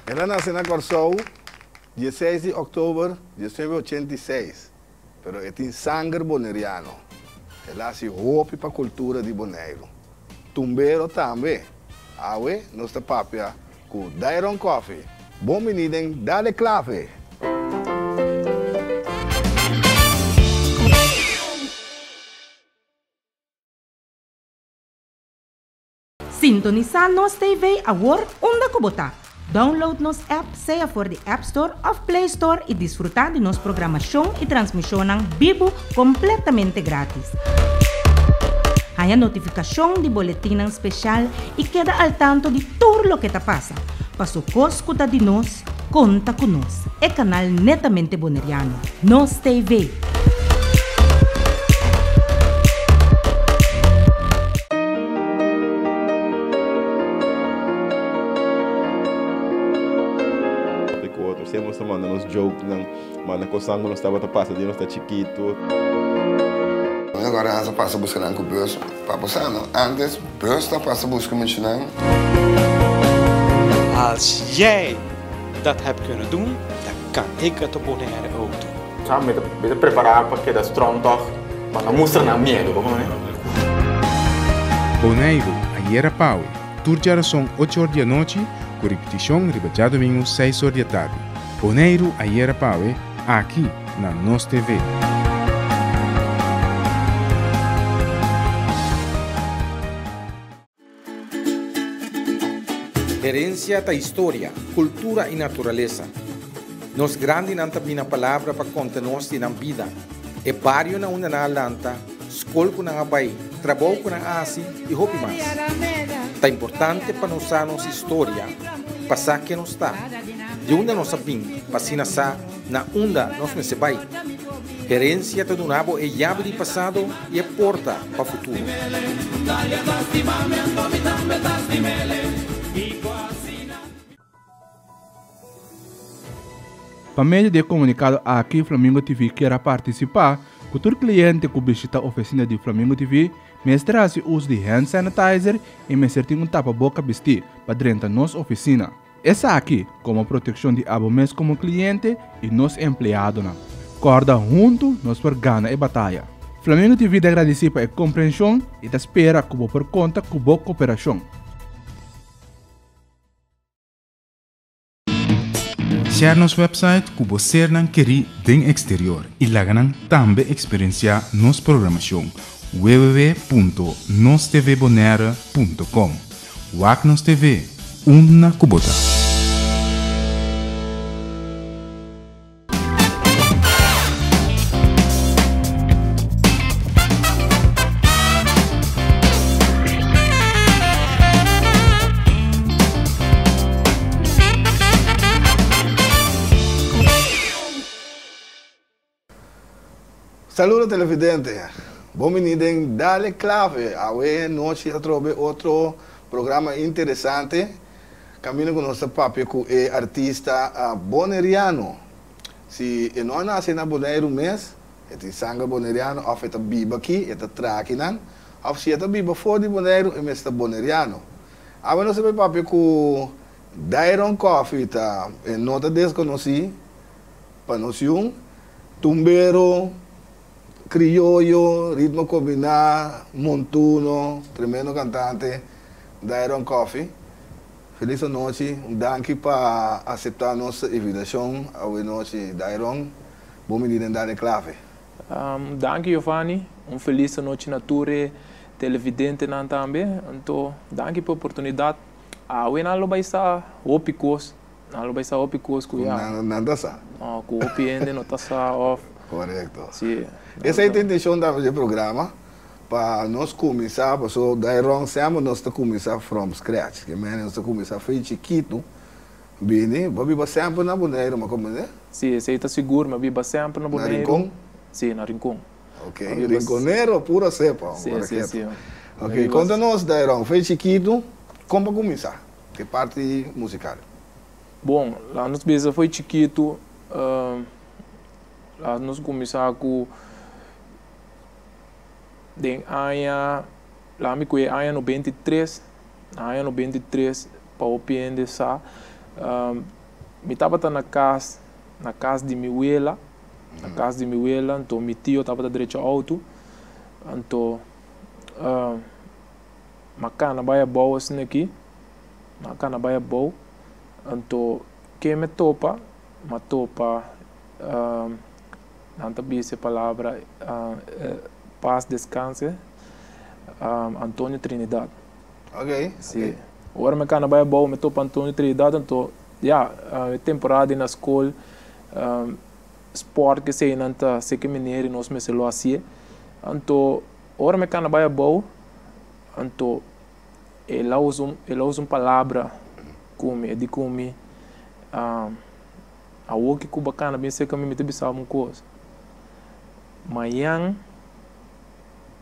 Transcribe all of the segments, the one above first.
Ela nasceu na Corsou, 16 de outubro de 1986, pero é tem sangue boneriano. Ela se roupa para a cultura de Bonaire. Tumbero também. Awe, nossa papia, com Dairon Coffee. Bom menino, dale clave. Sintonizar nos TV agora onde kubota. Download nos app, seja for de App Store of Play Store e desfrutar de nossa programação e transmissão vivo completamente grátis. Há notificação de boletim especial e queda al tanto de tudo o que está passa. Para o escuta de nós, conta com nós. É canal netamente boneriano. Nos TV. Sempre nos mandando uns jokes, manda coçando, não estava a passar, não está chiquito. Agora ela passa buscando com o bus para passar, não? Antes, o bus está passa buscando met je Als jij dat hebt kunnen doen, dan kan ik het op Bonaire ook doen. Sabe, me preparar para que da strong toch, mas não mostra na medo, como é? Bonaire, ayer a Pau, turja são 8 horas da noite, com repetição riba domingo 6 horas da tarde. Bonaire, ayer a Pau, aqui na Nos TV. Herencia da história, cultura e natureza. Nos grande não tem a palavra para contar nos na vida. É barrio na una na lanta, escola com na abai, trabalho com na asi e roupa mais. É importante para nós a nossa história, passar que nos está. De onde nós sabemos, passina sa na onda nós se vai. Herencia do nabo é chave de passado e é porta para o futuro. Para meio de comunicado aqui, Flamingo TV quer participar. Todo cliente que visita a oficina de Flamingo TV, mestre se uso de hand sanitizer e mestre tem tapa-boca vestir para dentro da nossa oficina. Essa aqui, como proteção de abomés como cliente e nos empregado. Corda junto, nós por gana e batalha. Flamingo TV te agradece por a compreensão e te espera como por conta com boa cooperação. Share nosso website que você não quer bem exterior e lá também experienciar nossa programação www.nostvbonaire.com. Wagnos TV, uma cubota. Saludos televidentes. Bom menino, dale clave. Hoje nós trouxe outro programa interessante. Caminho com nosso papo que é artista boneriano. Se não nasce na Bonaire mês, é sangue boneriano, ou é biba aqui, é traquinan, ou se é biba fora de Bonaire, é mês boneriano. Agora nós temos papo com Dairon Coffee, nota desconhecida, para nós tumbero, criollo, ritmo combinado, montuno, tremendo cantante, Dairon Coffee. Feliz noite, danke por aceitar nossa invitação. Boa noite, Dairon. Bom menino, dale clave. Danke, Giovanni. Feliz noite na tua televidente também. Então, danke pela oportunidade. Eu não vai estar opicos. Não vai estar opicos com já. Nada sa. Com opi ainda não está sa off. Correto. Sim. Essa é a intenção do programa. Para nós começar, porque o Dairon sempre nós começar from scratch. Que nós começar foi chiquito. Bem, vai sempre na Bonaire, mas como é? Sim, você está seguro, mas vai sempre na Bonaire. Na Rincón? Sim, na Rincón. Ok, Rinconero, pura cepa. Sim, sim, sim. Ok, conta-nos, Dairon, foi chiquito, como começar? Que parte musical? Bom, lá nos beijos foi chiquito, lá nós começamos com den ano, lá me conheci ano 93, para o PND sa, Me estava na casa de minha abuela, na casa de minha abuela, então meu tio estava direito ao auto, então macana baia boa assim aqui, macana baia boa, então que me topa, não sabia essa palavra, paz, descanse, Antônio Trinidad. Ok. Sim. Agora me cana baia boa, me topa Antônio Trinidad, então temporada na escola, sport que sei nanta sei que mineiro nós me selo assim, então agora me cana baia boa, então ela usa uma palavra como a o que bacana bem sei que me teve sabe uma coisa, amanhã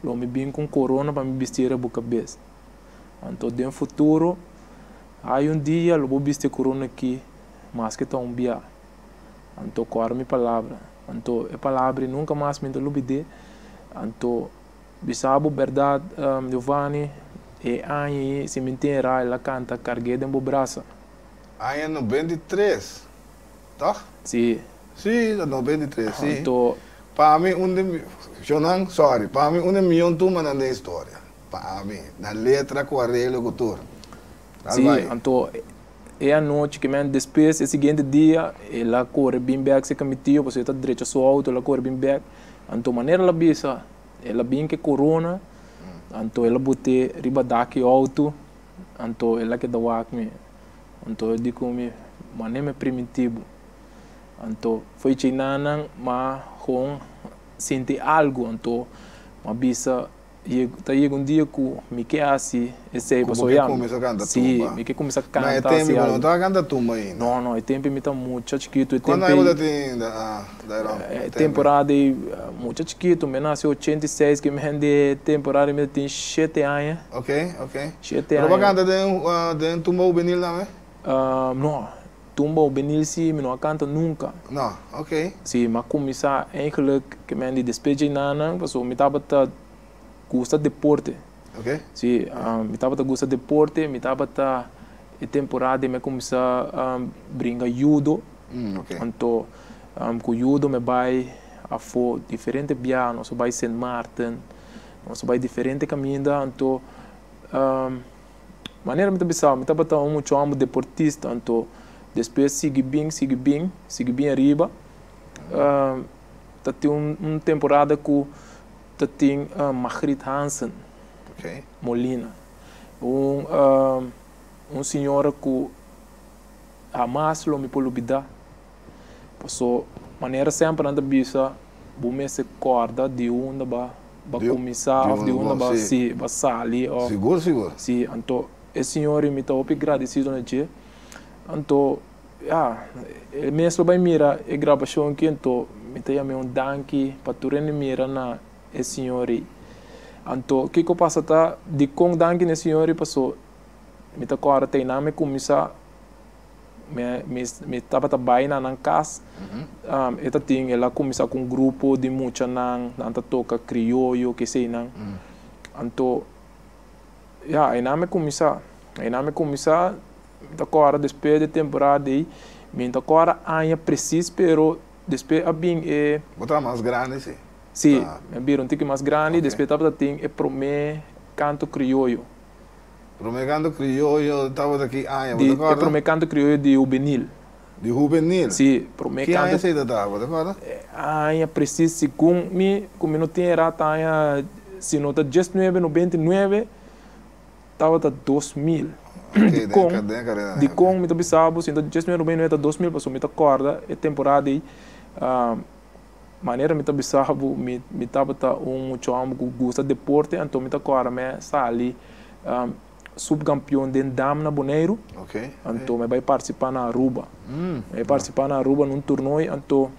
lo me bem com corona para me vestir a boca cabeça, então no futuro aí dia eu vou vestir corona aqui, mas que tão bia, então qual minha palavra, então a palavra nunca mais me olvidei, então bisabo verdade Giovanni e aí se mentira ela canta carguei de braça. Aí é 93, tá? Sim. Sim, 93, sim. Então para mim para mim um milhão tu na história, para mim na letra com a relocutor. Sim, então é a noite que me depois o seguinte dia ela corre bem back se comitiu, você está direito ao seu auto, ela corre bem back, então maneira ela bisa, ela bem que corona, então ela bote riba daqui auto, então ela que dá me, então eu digo me maneira primitivo, então foi chinana mas com sente algo, então uma bisa chega dia que me quer assim, esse passou já. Sim, me quer começar a cantar. Mas é tempo não está cantando tumba ainda. Não, é tempo me está muito chiquito. Quando aí você tem é temporada muito chiquito, me nasceu 86 que me rende temporada me tem 7 anos. Ok. 7 anos. Propaganda de tumba juvenil não é? Não. Tumba juvenil sim, me não canta nunca. Não, ok. Sim, mas começar eigenlijk que me rende despeje nana, passou me estava gusta deporte. Ok. Sim, me estava gusta deporte, me estava a temporada me começar a brincar judo. Ok. Então, com judo me vai a for diferente viagens, nós vai Saint Martin, nós vai diferente caminho, então maneira me estava muito amo deportista, então depois sigue bem arriba. Tem uma temporada que tem Margrit Hansen, Molina, senhora que jamais me pode olvidar. Passou maneira sempre anda bisa, bom se corda de onde vai começar, de onde vai se sair. Seguro. Sim, então esse senhor me está agradecido na dia, então mesmo vai mirar a gravação aqui, então me está me danke para tu mira na esse senhor. Então, o que eu passo tá de com danke nesse senhor passou, me tá agora tem nome começar me tava bem na casa, ela tem ela começar com um grupo de muita não toca crioulo que sei não, então aí nome começar, tá agora depois de temporada aí, me tá agora ainda preciso, pero depois a bem botar mais grande sim. Sim, me viram um tique mais grande, depois tava tem para mim canto crioulo. Para mim canto crioulo tava aqui para mim canto crioulo de juvenil. De juvenil? Sim, para mim canto. Que aí você tava, agora? Aí preciso com como não tinha rata aí se não tá 1999 tava 2000. De com me tô sábado, se não 1999 2000 passou me tá corda é temporada aí. Maneira me tá sábado me tava chamo que gosta de deporte, então me tá corda me ali subcampeão de dama na Bonaire. Então me vai participar na Aruba. Vai participar na Aruba num torneio, então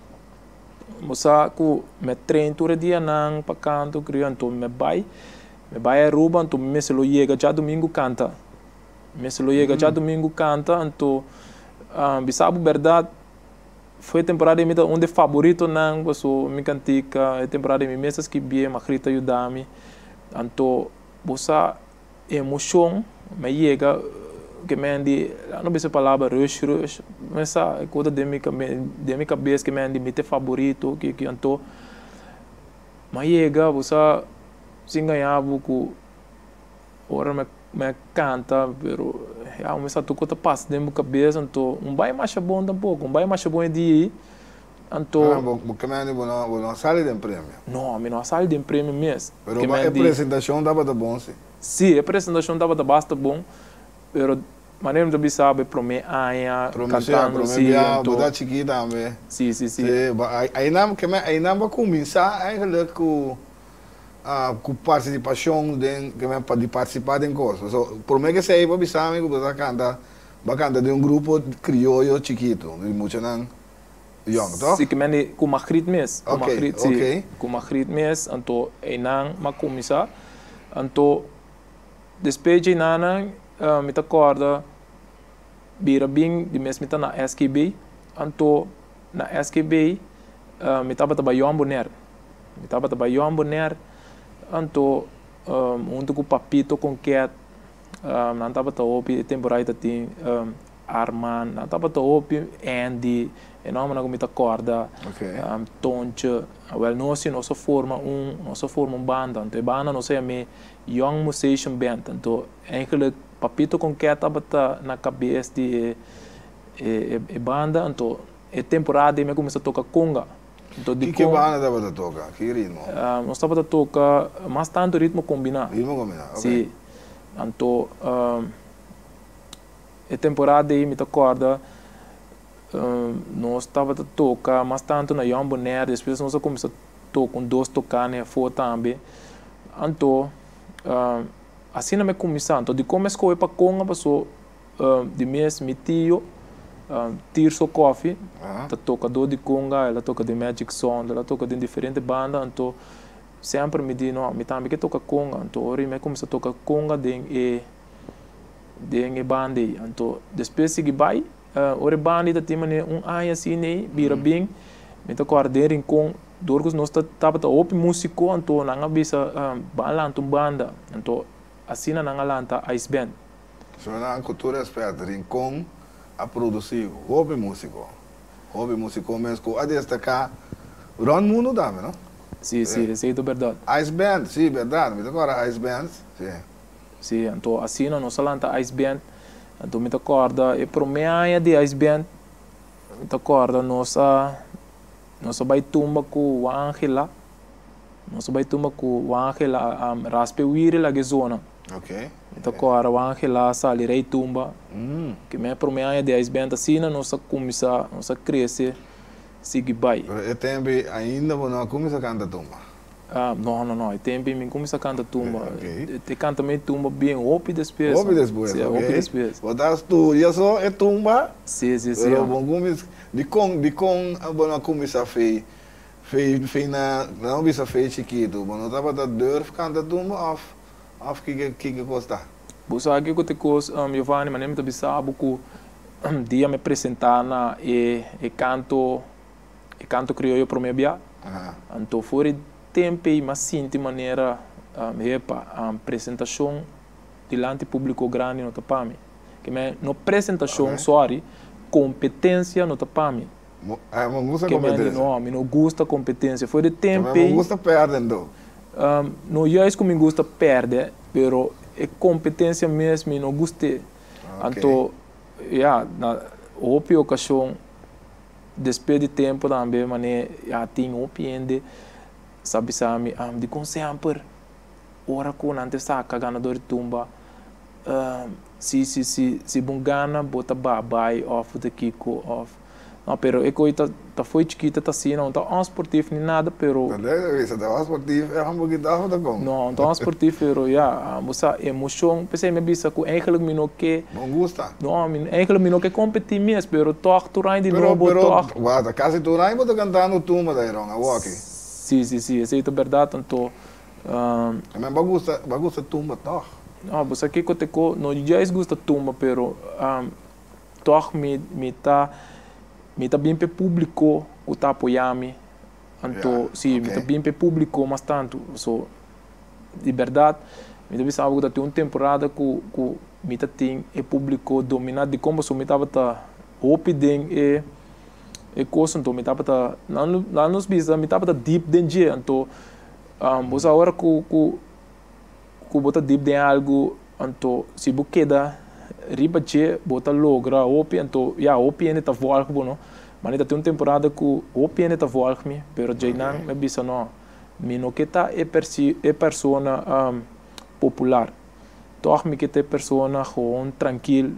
moça que me treino todo dia não para canto, criou, então me vai a Aruba, então me se lo chega já domingo canta. Então bisabo verdade foi temporada me onde favorito não, so me cantica, temporada me mesas que bem Margrita ajudar-me. Então bossa emoção me chega que me andi, não sei se a palavra rush, mas a coisa de minha cabeça que me andi meu favorito, que anto, mas chega, você se ganhava com, ora me canta, pero mas a tu coisa passa dentro da cabeça, então vai mais bom tampouco, vai mais bom de então, porque me andi não sai de prêmio. Não, me não sai de prêmio mesmo. Pero a apresentação dava de bom, sim. Sim, a apresentação dava de bastante bom, pero maneira de sabe para mim cantando sim, botar chiquita também. Sim. Aí não vai começar eigenlijk com participação de participar de coisas. Por mim que sei para sabe que você canta de grupo criollo chiquito, de muito não. Young, toch? Sim, que me com Magritte mes, Ok. Com Magritte mes, então não ma começar, então depois de nana me te acorda bira bem de mes me tá na SKB, então na SKB me tava trabalhando boner, então com o papito com cat, não tava trabalhando temporada tem Arman, não tava trabalhando Andy e não me te acorda Tonche, well nós forma banda, então banda nós é me Young Musician Band, então eigenlijk papito com que estava na cabeça de banda, então a temporada me começou a tocar conga. Então que banda estava a tocar? Que ritmo? Nós estava a tocar mais tanto ritmo combinado. Ritmo combinado, sim. Então a temporada me acorda nós estava a tocar mais tanto na Young Bonaire, depois nós começou a tocar com dois tocanes fora também. Então assim não me começou, então de como escolhi para conga passou de mês meu tio Tirso Coffee, ela toca de conga, ela toca de Magic Sound, ela toca de diferentes bandas, então sempre me diz não, me também que toca conga, então ora me começou a tocar conga de banda, então depois segui vai, ora banda tem ai assim né, bira bem, me toca arder com dorgos nós tava op músico, então não avisa balanto banda, então assim não alanta Ice Band. So na cultura esperta, rincón a produzir hobby músico mesmo, a destacar o mundo também, não? Sim, isso é verdade. Ice Band, sim, verdade, me agora Ice Band, sim. Sim, então assim nós alanta Ice Band, então me acorda e pro meia de Ice Band, me acorda nós vai tumba com o Angela, raspe wiri la zona. Ok. Então agora o Angela sali rei tumba, que me pro meia de Ice Band assim nós começa a crescer, sigue vai. E tempo ainda não começa a cantar tumba. Não, e tempo me começa a cantar tumba. Te canta meio tumba bem, ouve depois. Ouve depois. Botas tu, e só é tumba. Sim. Pero bom começa de com bom começa a fei na não bisa fei chiquito, bom não tava da deur canta tumba of que gosta. Busa aqui que te cos Giovanni, mas nem me sabe que dia me apresentar na e canto crioulo pro meia. Então fora tempo e mas sim de maneira apresentação diante público grande no tapame. Que me no apresentação sorry competência no tapame. Não gosta competência. Não gosta competência. Foi de tempo. Não gosta perdendo. Não é isso que me gusta perder, pero é competência mesmo não gostei. Então, na outra ocasião, depois de tempo também, mané, tem opinião sabe de como sempre, ora com antes saca ganador de tumba, se bom gana, bota babai off de Kiko off. Não, pero tá foi chiquita tá assim, não tá esportivo nem nada, pero isso tá esportivo, é um pouquinho da como. Não, tá esportivo, pero moça emoção, pensei me bisa com eigenlijk mino que não gosta. Não, eigenlijk mino que competir mesmo, pero toch tu de novo toch. Guarda, quase tu rain bota cantando tumba daí, não, a walk. Sim, isso é verdade, então mas bagusta tumba toch. Não, você aqui que não já gosta tumba, pero toch me tá bem para público o tá apoiando, então sim, me tá bem para público, mas tanto, so de verdade, me deve saber que tem uma temporada com mita ting e público dominado de como so mita bata hopi ding e coisa então mita bata lá nos bisa mita bata deep dengue então você agora ku bota deep den algo então se bu queda riba che bota logra hopi então ya hopi ene ta volg bono mas tem uma temporada que hopi ene ta volg me pero jainan me bisa no minoketa e persona popular. Toch me que te persona gewoon tranquil.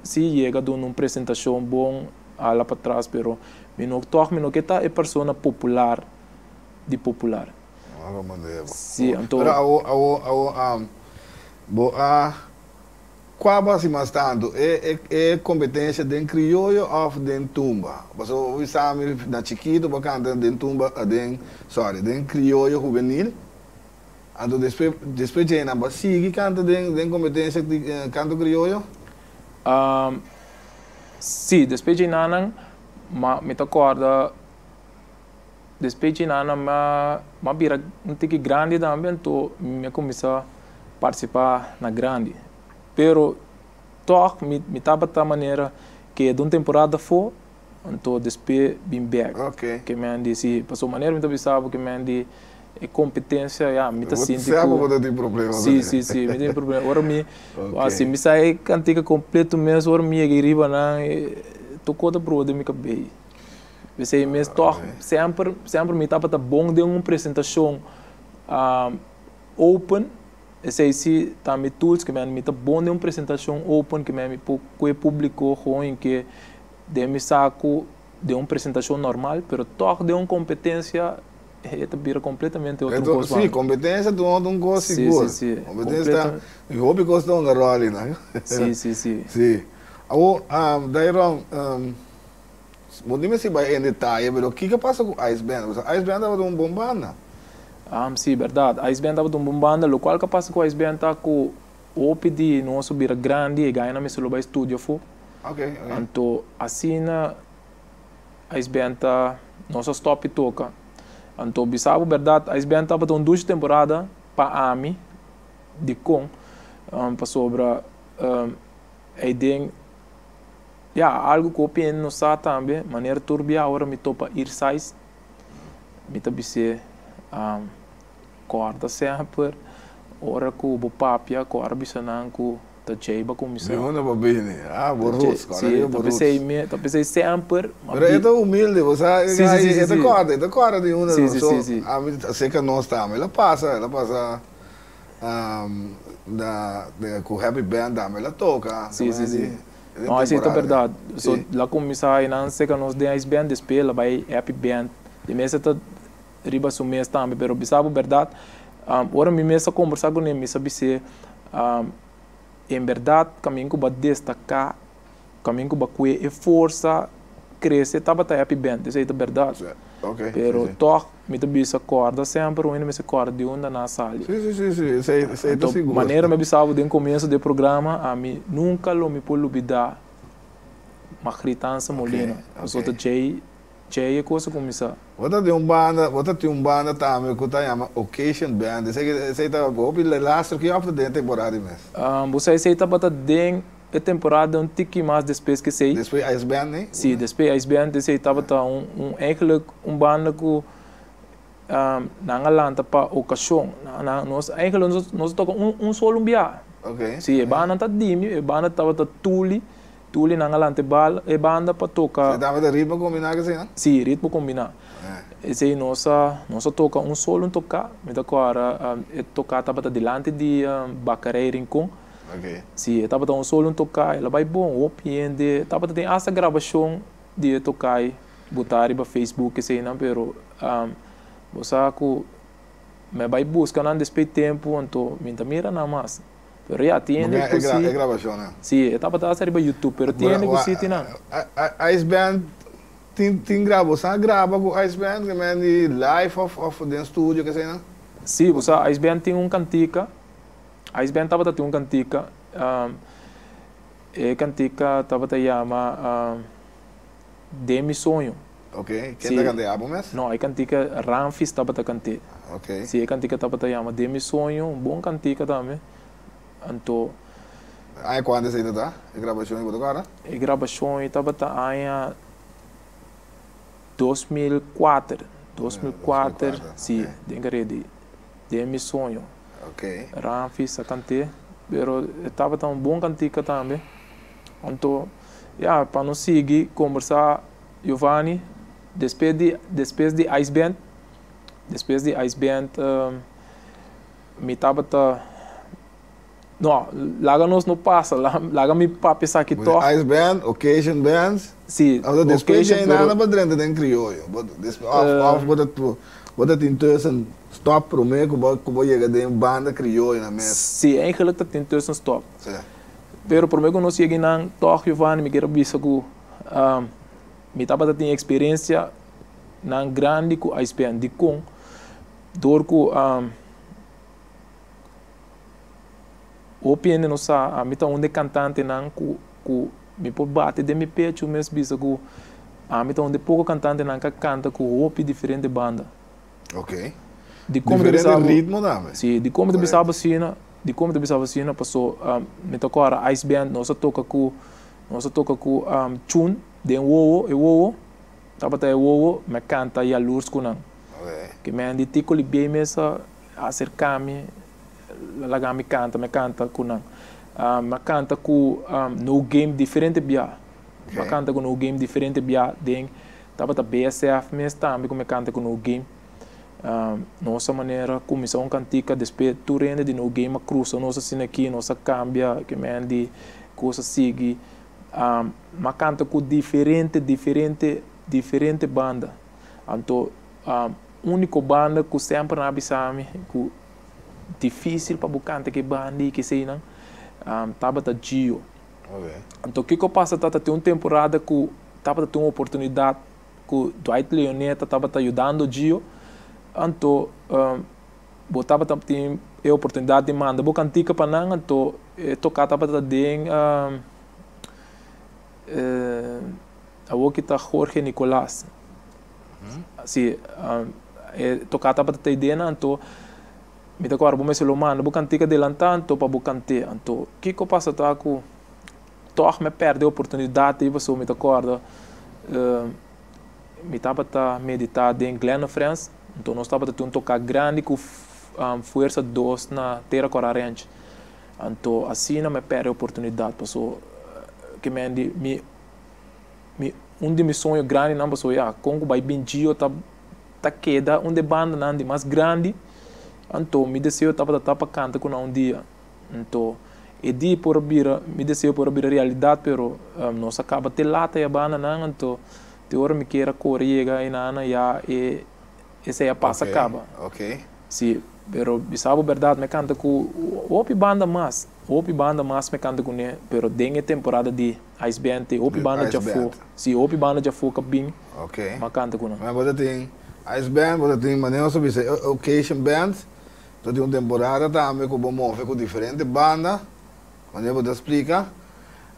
Si llega de una presentación bom a la para atrás, pero toch me no que ta e persona popular de popular. Sí, entonces. Pero qual base mais tanto é competência de crioulo ou de tumba? Você ouve sabe na chiquito para cantar de tumba, de crioulo juvenil. Então depois de na sigue canta de competência de canto crioulo? Sim, depois de nanang me acorda depois de nanang ma vira tique grande também, então me começa a participar na grande. Pero toch me tava da maneira que de uma temporada foi então depois bem back que me andi se passou maneira me tava sabe que me andi é competência já me tá sentindo você não tem problema sim me tem problema agora me assim me sai cantiga completo mesmo agora me riba na tocou da pro de me cabei você mesmo toch sempre me tava bom de uma apresentação open esse se também tools que me tá bom de uma apresentação open que me o público ruim que de me saco de uma apresentação normal, pero toch de uma competência vira completamente outra coisa. Sim, competência de um gosto seguro. Sim. Competência eu hobby gosta um role, né? Sim. Sim. Daí não dime se vai em detalhe, mas o que passa com Ice Band? O Ice Band é uma bombana. Sim, verdade. A Ice Band estava um bombando, o qual que passa com a Ice Band está com o pedi nosso vira grande e ganha na mesa do estúdio fo. Ok. Então assim na Ice Band tá nosso stop toca. Então bisabo verdade, a Ice Band estava com 2 temporadas para Ami de com para sobra ideia algo que eu penso no sa também, maneira turbia agora me topa ir sais me tabise corda sempre ora que o papia corda bisanan ku ta cheiba com missa não vai bem borros cara tabise sempre mas é tão humilde você é corda de uma sim a sei que não está mas ela passa com Happy Band ela toca sim não isso é verdade so lá começar e não sei que nós de Ice Band despela vai Happy Band de mesa tá riba su mês também, pero bisabo verdade, ora me mesa conversar com ele, me sabe se em verdade caminho que vai destacar, caminho que vai cuidar e força crescer, tava tá Happy Band, isso é verdade. Ok. Pero toch me também se acorda sempre, o me se acorda de onda na sala. Sim, isso é então, seguro. Maneira me bisabo de começo do programa, a mim nunca lo me pode olvidar, uma gritança molina, os outros é coisa começar. Você tem uma banda também que está chamada Occasion Band. Você está ouvindo laster que off da temporada mesmo. Você está batendo a temporada um tique mais depois que sei. Depois Ice Band, né? Sim, depois Ice Band você está batendo eigenlijk banda que não alanta para ocasião. Nós eigenlijk nós toca solo bia. Ok. Sim, a banda está dimi, a banda está batendo Tuli na ngalante bal e banda para tocar. Você dava de ritmo combinar que não? Sim, ritmo combinar. Esse nossa toca solo tocar, me toca agora tocar tava delante de Bacaré Rincon. Ok. Sim, tava solo tocar, ela vai bom, opiende, tava tem essa gravação de tocar, botar para Facebook esse não, pero você me vai buscar não despeito tempo, então me mira na mais. Pero ya tiene que sí. Es grabación, ¿no? Sí, estaba arriba YouTube, pero tiene que sí, ¿no? Ice Band tem grava com Ice Band, que é de live of the studio, que sei, não? Sim, você Ice Band tem cantica. Ice Band estava tem cantica. E cantica estava te chama De Mi Sonho. Ok, quem está cantando álbum mesmo? Não, a cantica Ramfis estava te cantar. Ok. Sim, a cantica estava te chama De Mi Sonho, bom cantica também. Então, Aí quando você está? A gravação em Botagora? A gravação estava em 2004. 2004, sim, de meu sonho. Ok. Era fiz a cantar, mas estava tão bom cantar também. Então, para não seguir conversar, Giovanni, depois de Ice Band, me estava não, lá nós não passa, lá me papi aqui toca. Ice Band, Occasion Bands. Sim. Depois de nada para dentro tem crioulo. Wat intussen stop para mim como chega de banda crioulo na mesa. Sim, eigenlijk dat intussen stop. Pero por mim quando nós chegamos na toca Giovanni, me quero ver que me estava tendo experiência na grande com Ice Band de com dor com o piano não sa a mita onde cantante não com me pode bater de me pecho mesmo bisa com a mita onde pouco cantante não canta com opi diferente banda. Ok. De como diferente ritmo também. Sim, de como de bisa vacina, passou me tocou a Ice Band, nós toca com tune de wowo, tava até wowo, me canta e a luz com não. Que me andi tico li bem mesa acercar-me lá me canta com não. Me canta com no game diferente bia. Me canta com no game diferente bia, den tava da BSF mesmo também me canta com no game. Nossa maneira começou cantica depois tu rende de no game a cruza nossa cena aqui, nossa cambia que me andi coisa sigue. Me canta com diferente banda. Então único banda que sempre na bisame que difícil para buscar que banda que sei não tava da Gio. Então o que passa tá tem uma temporada que tava tendo uma oportunidade que Dwight Leoneta tava ajudando Gio. Então botava também a oportunidade de mandar boa cantica para não então tocar tava den a o que tá Jorge Nicolás. Sim, tocar tava da ideia então me tá agora vamos lo mano boa cantica de lantanto para boa cantar então que passa tá com me perde a oportunidade e você me tá agora me tava tá meditar em Glen France. Então nós estávamos a tocar grande com força 2 na terra corarente. Então assim não me perde a oportunidade. Passou que me de meus sonhos grandes não passou Congo vai bem dia tá queda onde banda não de mais grande. Então me desejo estava para cantar com um dia. Então me desejo por abrir a realidade, pero nós acaba de lata a banda não. Então de hora me queira correr e nana e essa é a passa acaba. Ok. Sim, pero sabe verdade me canta com opi banda mais me canta com ele, pero tem a temporada de Ice Band, opi banda já foi. Sim, opi banda já foi bem. Ok. Me canta com ele. Mas você tem Ice Band, você tem maneira sobre isso, Occasion Band, você tem uma temporada também com com diferente banda, maneira você explica.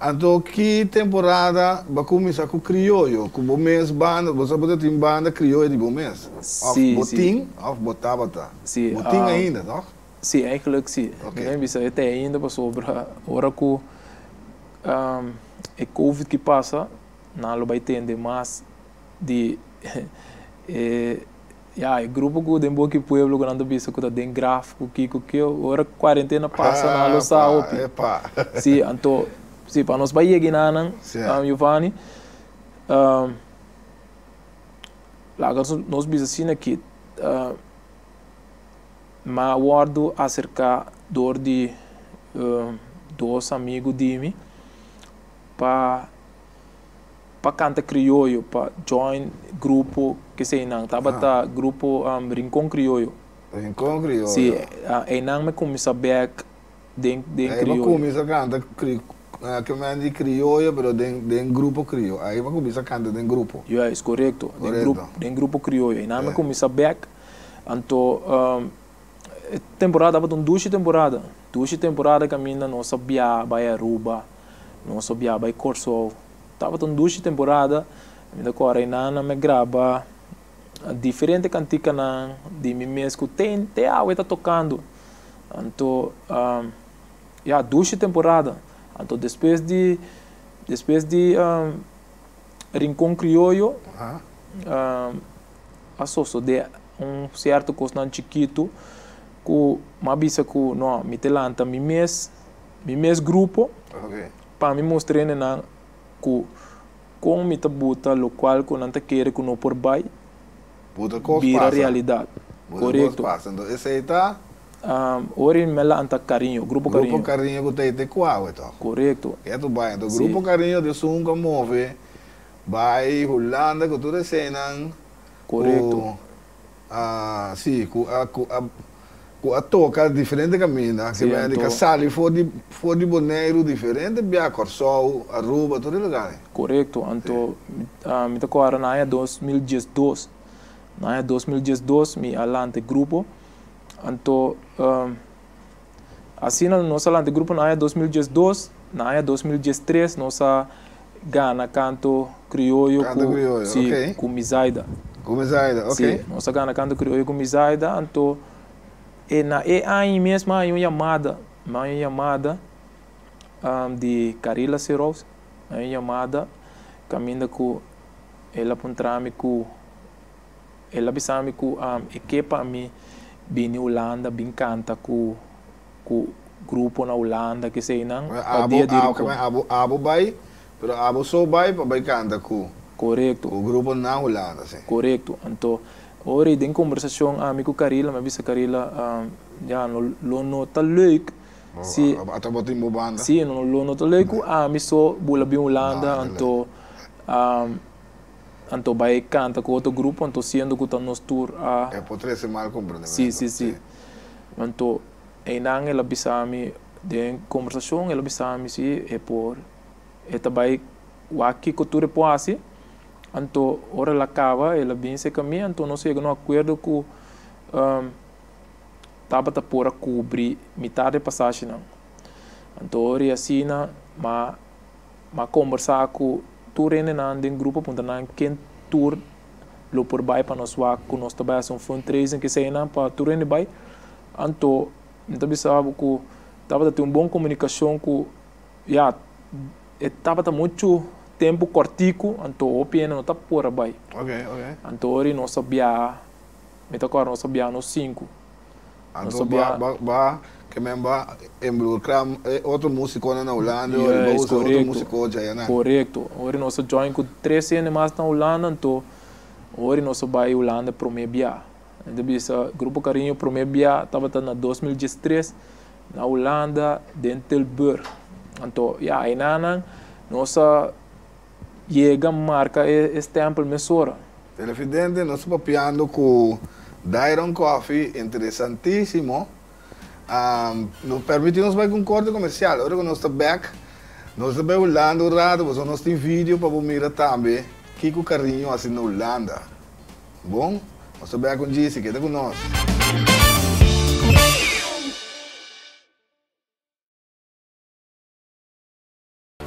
Então, que temporada vai começar com crioulo, com o mês banda, você pode ter banda crioulo de bom mês? Sim, botim, ou botabata? Sim. Botim ainda, não? Sim, eigenlijk sim. Okay. Bisa até ainda para sobre hora que o Covid que passa, não vai ter mais de o grupo que tem boa que pueblo que não bisa que tá tem gráfico que hora quarentena passa na lo sabe. Sim, então sim, para nós vai chegar na Giovanni. Lá nós bisa assim aqui mas guardo acerca de dois amigos de mim para cantar crioulo, para join grupo que sei não, tava grupo Rincón Criollo. Rincón Criollo. Sim, e não me começa a ver de crioulo. Começa a cantar que me de crioulo, pero de grupo crioulo. Aí vai começar a cantar de grupo. É, correto. De grupo crioulo. E não me começa a ver, então temporada tava duas temporadas caminha não sabia vai Aruba, não sabia vai Corso, tava duas temporadas, ainda agora ainda me grava diferente cantica na de mim mesmo tem a tá tocando, então duas temporadas, Então, depois de Rincón Criollo, associo de certo coisa chiquito, que mabisa que não me telanta mi mes grupo, para me mostrar na que como me tabuta local que não te quer que não por bai, vira realidade. Correto. Então, esse aí tá. Ori me la anta carinho, grupo carinho. Grupo carinho que tem qual então. Correto. É tu vai, então grupo carinho de sunga move, vai Holanda que tu desenham. Correto. Sim, a toca diferente caminho, que vai de Casale for de Bonaire diferente, via Corsol, Aruba, todo lugar. Correto. Então, me tocou agora na ano 2012. Na ano 2012 me alante grupo. Então, assim nós alante grupo na ano 2012, na ano 2013 nós gana canto criollo com Misaida. Com Misaida, ok. Sim, nós gana canto criollo com Misaida, então na aí mesmo há uma chamada de Carila Seros, uma chamada caminha com ela puntrame com ela bisame com equipa mi bini Holanda bin canta com grupo na Holanda que sei não abo vai, pero abo só vai para vai canta com correto o grupo na Holanda, sim. Correto. Então ora tem conversação amigo Carila, me bisa Carila já lo nota leuk. Se até botar em banda. Sim, lo nota leuk, me só bula bin Holanda, então vai canta com outro grupo, então sendo que está nos tour é por 3 semanas compreendendo. Sim. Então ainda ela bisame de conversação, ela bisame se é por vai o aqui que tu repoase. Então, ora ela acaba, ela vem se caminha, então nós chegamos a um acordo que estava para cobrir metade da passagem. Então, ora assim, mas conversar com o em grupo, para quem tour lo por baixo para nós que nós trabalhamos um fundraising que sei não para tour em baixo. Então, sabe que estava tendo uma boa comunicação que estava muito tempo cortico, então o piano não está por aí. Ok. Então hoje nós sabia, me tocou nós sabia nos 5. Então que mesmo involucrar outro músico na Holanda, outro músico já na. Correto. Hoje nós join com 3 anos mais na Holanda, então hoje nós vai Holanda primeiro dia. Então esse grupo carinho primeiro dia estava na 2013 na Holanda, de Tilburg. Então aí nós chega marca esse tempo mesura. Televidente, nós estamos papiando com Dairon Coffee, interessantíssimo. Nos permitimos vai com um corte comercial. Agora que nós estamos back, nós estamos Holanda um rato, mas nós temos vídeo para mirar também Kiko Carinho assim na Holanda. Bom, nós estamos back com Gissi, queda com nós.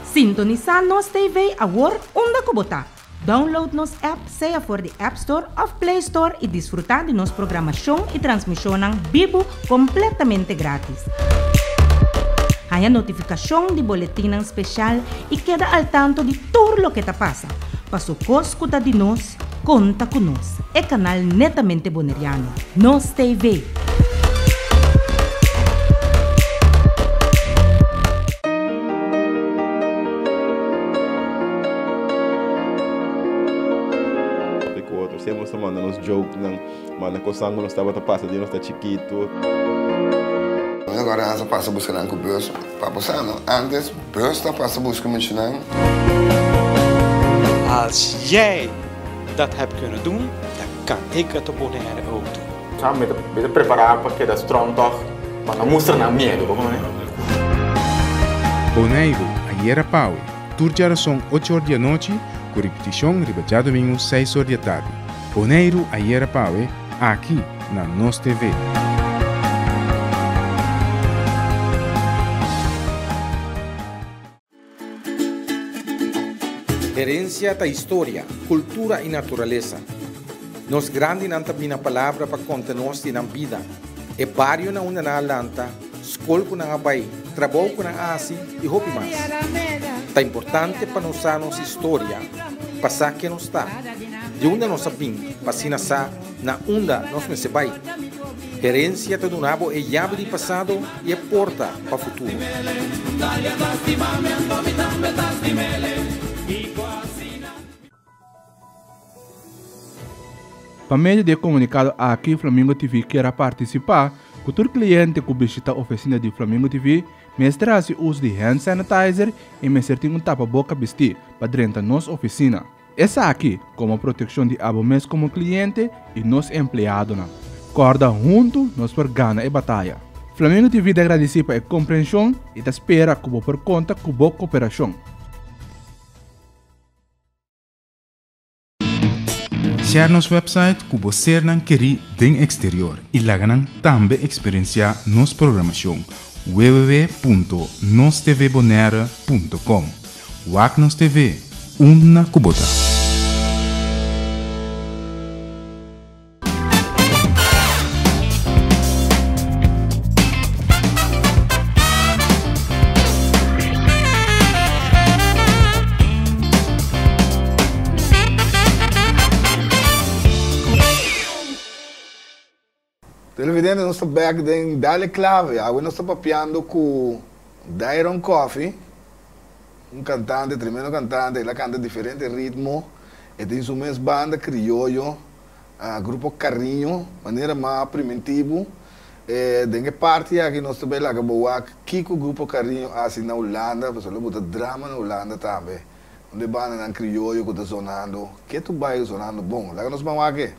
Sintonizar nos TV agora onde que botar. Download nos app, seja for the App Store ou Play Store e desfrutar de nossa programação e transmissão vivo completamente grátis. Há notificação de boletim especial e queda al tanto de tudo o que está passando. Para escutar de nós, conta com nós. É canal netamente boneriano. Nos TV. Estamos tomando uns jokes, mano, que o sangue não estava passando, não está chiquito. Agora essa passa buscando com o bus, para passar, não? Antes, bus está passa buscando mentionando. Als jij dat hebt kunnen doen, dan kan ik het op Bonaire ook doen. Ja, met preparar para que da strong toch, maar dan moest er naar medo, Bonaire, ayer a Pau, turjara son 8 horas da noite, com repetição riba domingo 6 horas da tarde. Bonaire, ayer a Pau, aqui na Nos TV. Herencia da história, cultura e natureza. Nos grande nanta bina palavra para conta nos na vida. E barrio na una na lanta, escolco na abai, trabalho com a ASI e roupa mais. É importante para nós a nossa história, passar que não está, de onde nós vim, para se nascer, na onde nós nos vai. Herência do nabo é chave de passado e é porta para o futuro. Para meio de comunicado aqui, Flamingo TV quer participar. Todo cliente que visita a oficina de Flamingo TV, mestre uso de hand sanitizer e mestre um tapa-boca vestir para dentro da nossa oficina. Essa aqui como proteção de abomés como cliente e nos empleados. Corda junto, nós por ganhar a batalha. Flamingo TV agradece pela compreensão e te espera como por conta com boa cooperação. Share nosso website que você não quer den exterior e lá também experienciar nossa programação www.nostvbonaire.com. Wagnos TV, uma cubota. Televidente, nós estamos back em Dale Clave. Agora nós estamos papeando com Dairon Coffee, cantante, tremendo cantante. Ele canta diferentes ritmos. Ele tem sua mesma banda, criollo, grupo Carrinho, maneira mais primitiva. Dengue parte aqui nós estamos lá, que o grupo Carrinho assim na Holanda, porque ele bota drama na Holanda também. Onde banda na criollo que está sonando. Que tu vai sonando bom? Lá que nós vamos aqui.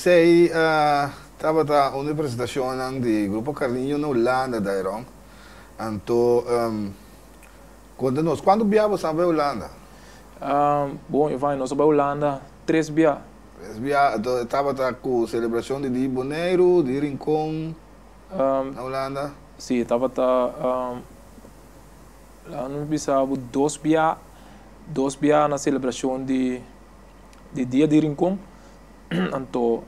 sei, estava uma apresentação de Grupo Carlinho na Holanda, Dairon. Então, conta-nos, quando viajamos para a Holanda? Bom, Ivan, nós vamos para a Holanda 3 dias. 3 dias, estava com a celebração de Dia Boneiro, de Rincón, na Holanda? Sim, estava lá no Bissau 2 dias na celebração de Dia de Rincón. Então,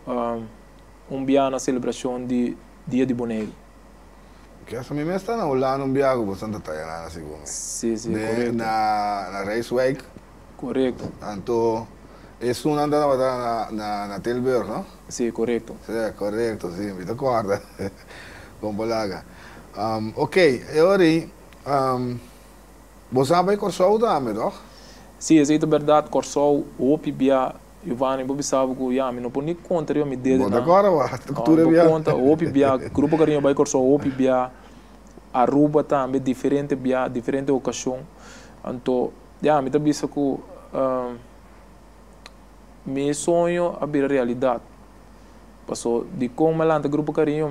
dia na celebração de Dia de Boneiro. Que essa minha está na Holanda, viajo para Santa Tayana, segundo. Sim, correto. Na Raceway. Correto. Então, isso não andava na Telber, não? Sim, correto. Sim, correto, sim, me acorda. Com Bolaga. Ok, e agora, você vai Corsol também, não? Sim, é verdade, Corsol, o Pibia, Giovanni, Bobi sabe que eu não pode nem contar, eu me dedo. Bom, agora, a cultura é conta, o Pibia, Grupo Carinho vai Corsol, o Pibia, Aruba também, diferente ocasião. Então, me também disse que meu sonho é a realidade. Passou de como me landa Grupo Carinho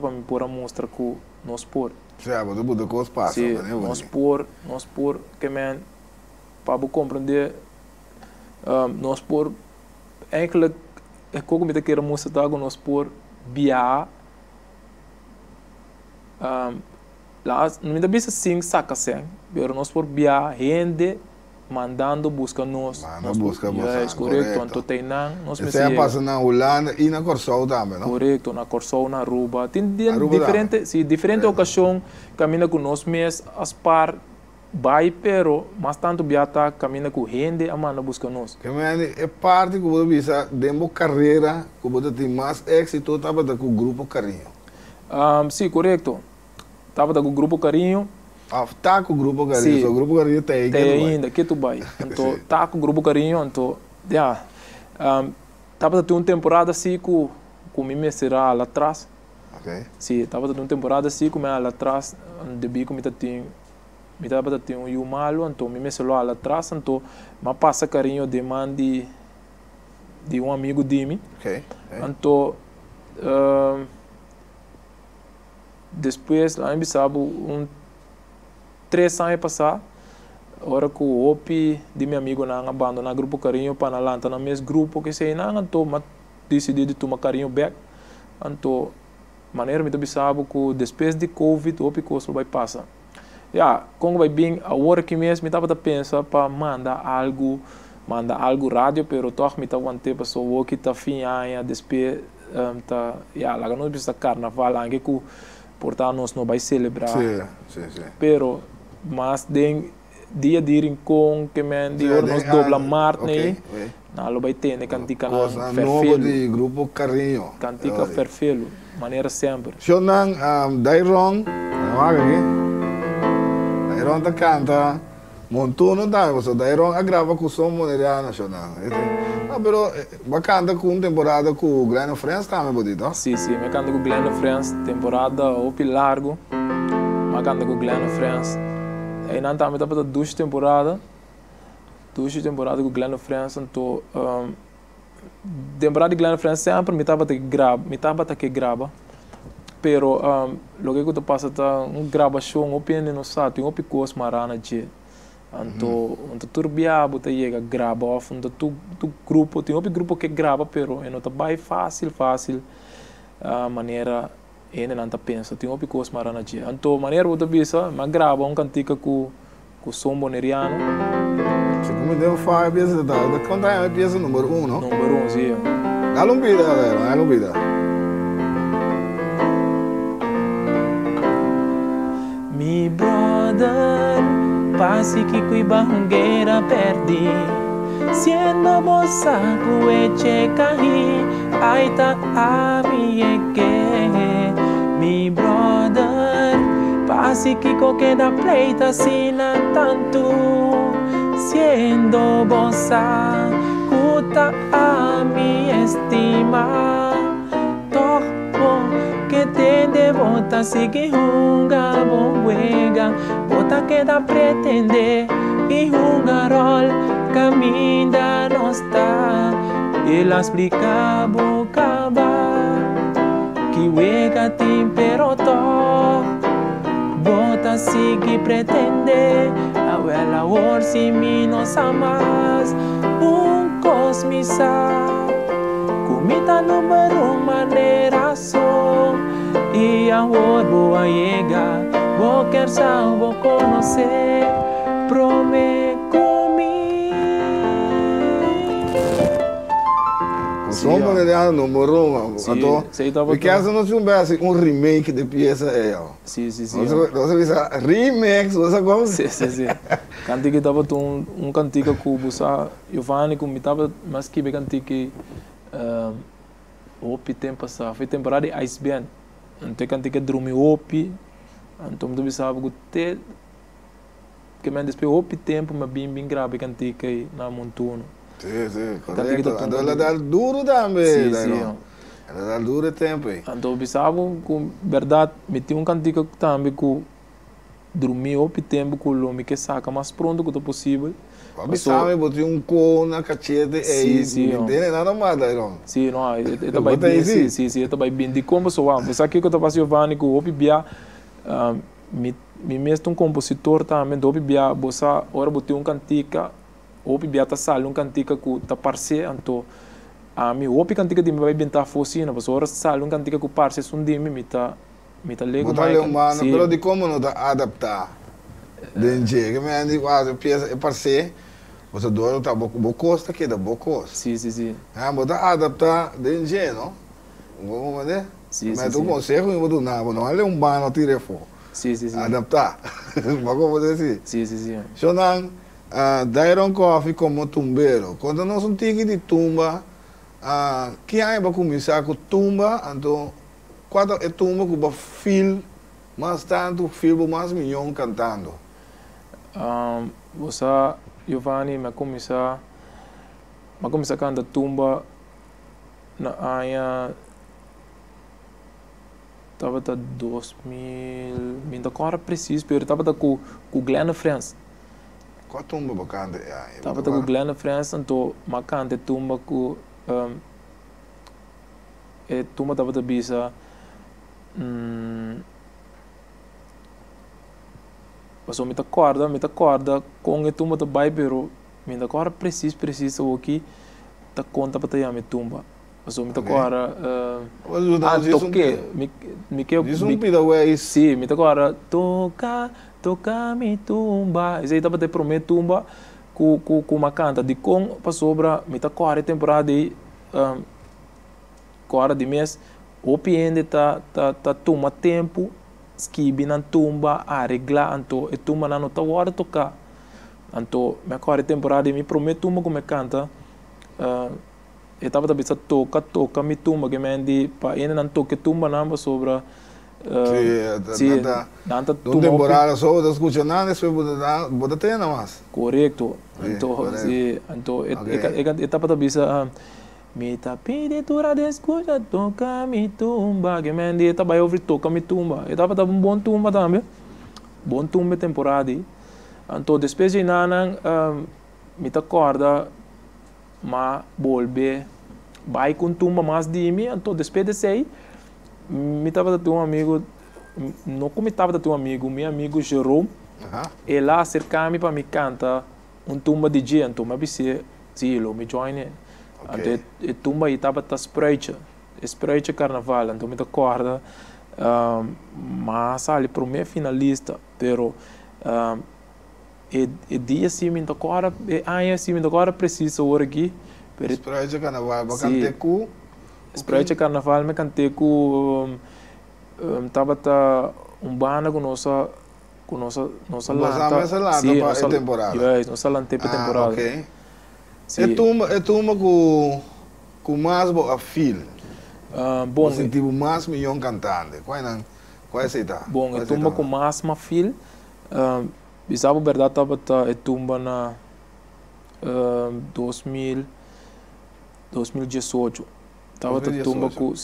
para me pôr a mostrar que nós por. Sim, você pode com os passos, né? Nós por, que man, para compreender, nós por, eigenlijk, é como me queira mostrar que nós por, via, lá, não me dá bisa sim saca sem, mas nós por via rende mandando busca nós. Busca nós. Correto. Então tem nós me sei passa na Holanda e na Corsol também, não? Correto, na Corsol, na Aruba. Tem diferente ocasião caminha com nós mesmos as par vai pero mas tanto biata caminha com rende a manda busca nós. Que é parte que você visa demo carreira que você tem mais êxito estava com o Grupo Carinho. Sim, correto. Estava com o Grupo Carinho. Tá com o Grupo Carinho, o Grupo Carinho tem ainda, que tu vai. Então, tá com o Grupo Carinho, então, tava tendo uma temporada assim com mim será lá atrás. Ok. Sim, tava tendo uma temporada assim com mim lá atrás, debi com me tava tendo um malo, então mim será lá atrás, então, mas passa carinho de man de um amigo de mim. Ok. Então, depois lá em Bissau 3 anos passados, agora que o OPI de meu amigo não abandonou o Grupo Carinho para não lançar no mesmo grupo que sei não, então decidi de tomar carinho back. Então, maneira me sabe que depois de Covid o OPI coisa vai passar. Como vai bem a hora que mesmo me estava pensando para mandar algo rádio, pero toch me estava ante pessoa que está fim aí depois lá não precisa carnaval, ainda que portanto nós não vai celebrar. Sim. Pero mas dia de rincón que men de nos dobla mart né na lo vai ter né cantica na novo de Grupo Carinho cantica perfeito maneira sempre Shonan Dairon Dairon tá canta montuno da você Dairon agrava com som moderno Shonan pero bacana com temporada com o Glenn Friends também bonito sim me canta com Glenn Friends temporada o largo canta com Glenn Friends e não também estava 2 temporadas com o Glenn Friends, então temporada de Glenn Friends sempre me estava que grava, pero logo que tu passa tá gravação opinião no site, um picos marana de, então tu turbiabo tá chega grava off, então tu grupo tem grupo que grava, pero não tá bem fácil maneira ele não pensa, tem uma coisa marana de. Então, maneira outra vez, mas grava cantica com som boneriano. Se como deu faz peça da conta é peça número 1, não? Número 1, sim. Dá lumbida. Mi brother, pasi que kui bangueira perdi. Siendo bosaku eche kahi, aita amieke. Mi brother, pasi que queda pleita sina tanto. Siendo bosa, kuta a mi estima. Toco que te devota, sigue hunga bonguega. Bota queda pretender, y hunga rol, caminda no está. ela explica boca que wega tempero to bota si que pretende abuela orsi mi no samas cosmisa comita número maneira só e amor boa llega vou quer saber vou conhecer prome comigo o som brasileiro número 1 então porque essa não tivesse remake de peça sim você vê remix você como sim cantiga estava cantiga com busa Giovanni com me tava mas que be cantiga opi tempo passado foi temporada de Ice Band então cantiga drumi opi então tu bisa algo te que me despe opi tempo mas bem grave cantiga na montuno sim correto ela dá duro também ela dá duro tempo então bisa com verdade meti cantiga também com dormir opi tempo com o homem que saca mais pronto que possível. Sabe, botei cone na cachete e não tem nada mais não. Sim, não, eu vai bem, sim, eu vai bem de como sou eu. Você aqui que eu tô fazendo Giovanni com opi bia, me mesmo compositor também do opi bia, você ora botei cantica, opi bia tá sal cantica com tá parceiro, então a mi opi cantica de me vai bem tá focina, você ora sal cantica com parceiro sundi me tá lego mais. Pero de como não dá adaptar. Denje, que me andi quase peça é parceiro. Você doa tá bocosta que da bocosta. Sim. Ah, mas dá adaptar denje, não? Vamos ver? Sim. Mas tu consegue eu vou não, não é bano tire fo. Sim. Adaptar. Mas como você sim. Sonan, Dairon Coffee como tumbeiro. Quando nós um tigre de tumba, que aí vai começar com tumba, então quando é tumba com o fil, mais tanto fil mais milhão cantando. Você Giovanni me começar a cantar tumba na área estava tá 2000 ainda agora preciso pero estava com Glenn France qual tumba bacana estava com Glenn France então me canta tumba com tumba estava da bisa mas me acorda com a tumba da bai pero me agora preciso aqui tá conta para ter a tumba mas me agora toque me que sim me agora toca mi tumba isso aí tá para ter prometo tumba com uma canta de com para sobra me agora temporada de agora de mês o piende tá toma tempo skibi na tumba arreglar anto e tumba na nota hora tocar anto me agora temporada me prometo tumba como canta e tava bisa toca mi tumba que me andi pa ene nan toque tumba namba sobra sim nanta temporada só das escucha nada isso bota ter nada mais correto anto sim anto e tava bisa me tá peditura de escuta toca mi tumba que me andi tava eu ouvir toca mi tumba e tava um bom tumba também bom tumba temporada anto depois de nanan me tá acorda ma volve vai com tumba mais de mim anto depois de sei me tava de um amigo não como tava de um amigo meu amigo Jerome e lá acercar-me para me cantar tumba de dia anto me bise sim lo me join okay. E tumba aí tava tá Spreitje carnaval então me tá acorda mas ali pro meu finalista pero e dia assim me tá acorda aí assim me tá acorda preciso hora aqui Spreitje carnaval bacante cu Spreitje carnaval me cantei com tava tá banda com nossa lanta sim nossa temporada nossa lanta temporada okay. É tumba com mais boa fil. Bom, tipo mais milhão cantante. Qual é esse tá? Bom, é tumba com mais uma fil. Bisabo verdade tava é tumba na 2018. Tava tumba com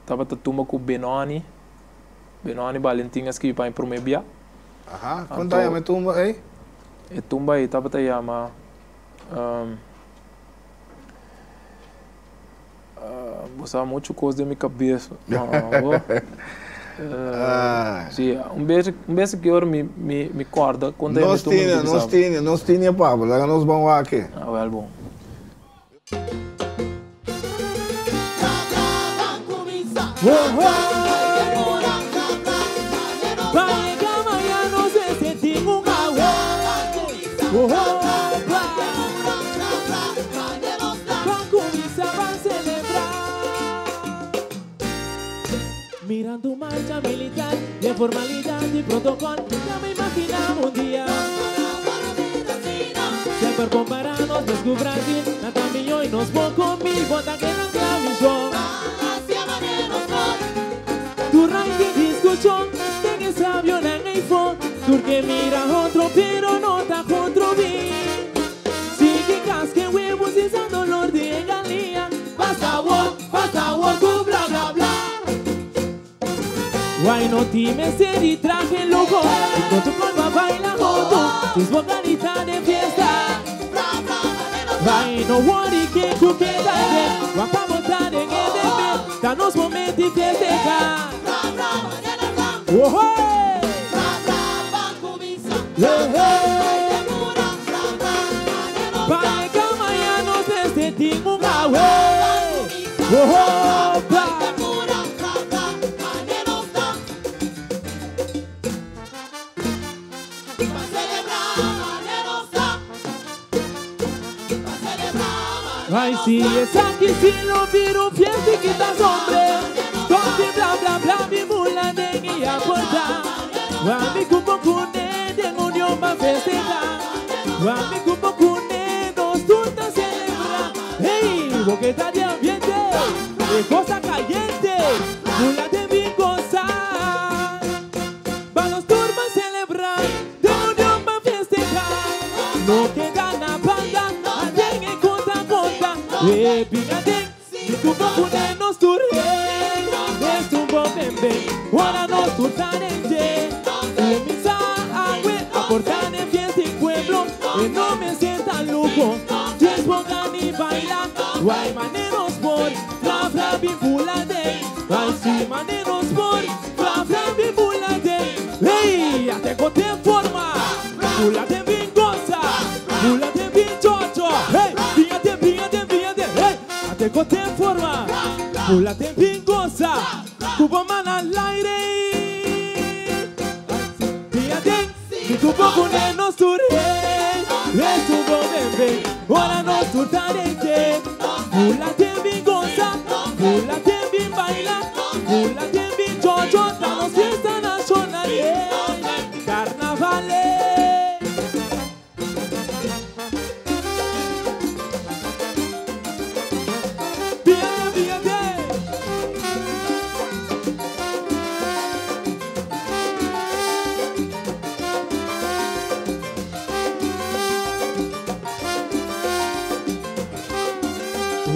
tava tumba com Benoni Valentinhas que vai pro Mebia. Quando é tumba aí? É tumba aí tava tá yama Bossa mucho cosas de mi cabeza. Sim, vez que eu me corda quando nós tinha Pablo, lá nós vamos aqui. Ah, é bom. Vai amanhã nós sentimos mirando marcha militar de formalidad y protocolo, ya me imaginaba un día siempre compararnos desde Brasil, nada mío y nos vamos conmigo hasta que no sea mi show. Tu raíz de discusión, tenés avión en iPhone, tú que mira otro pero no está otro bien. Sigue casque huevos y sin dolor de galía, pasa walk, bla bla bla. Why no time ser y traje loco, y con tu colma baila junto, tus vocalitas de fiesta. Why no worry que tú quedas, guapa botar en el bebé, danos momentos y festejar. Oh, hey! Para que amanhã nos sentimos un away. Oh, ay, si es aquí, si lo viro, fiesta y quitas hombre. Donde bla bla bla, mi mula de guía puerta. Wami kupo kune, de unión va a festejar. Wami kupo kune, nos turta celebra. Hey, boqueta de ambiente, de cosa caliente. Mula de bien gozar. Va los turmas celebrar, de unión va a festejar. No queda na banda. Pígate, si tu popune nos turre, es un bom bembe, ahora nos turtarente. Umisa agüe, aportar en fiesta y pueblo, y no me sienta lujo. Diez pongan y bailan, guay maneros por, fra fra bibulade. Ay si maneros por, fra fra bibulade. Hey, ya te cote en forma, bulate bien goza, bulate bien chocho. Hey, pígate, te cote en forma, pulate bien goza, cubo man al aire. Fíjate, si tu popune nos turre, es tu bebé, ahora nos turtarete. Pulate bien goza, pulate bien baila, pulate bien chocho, estamos fiesta nacional, carnavales.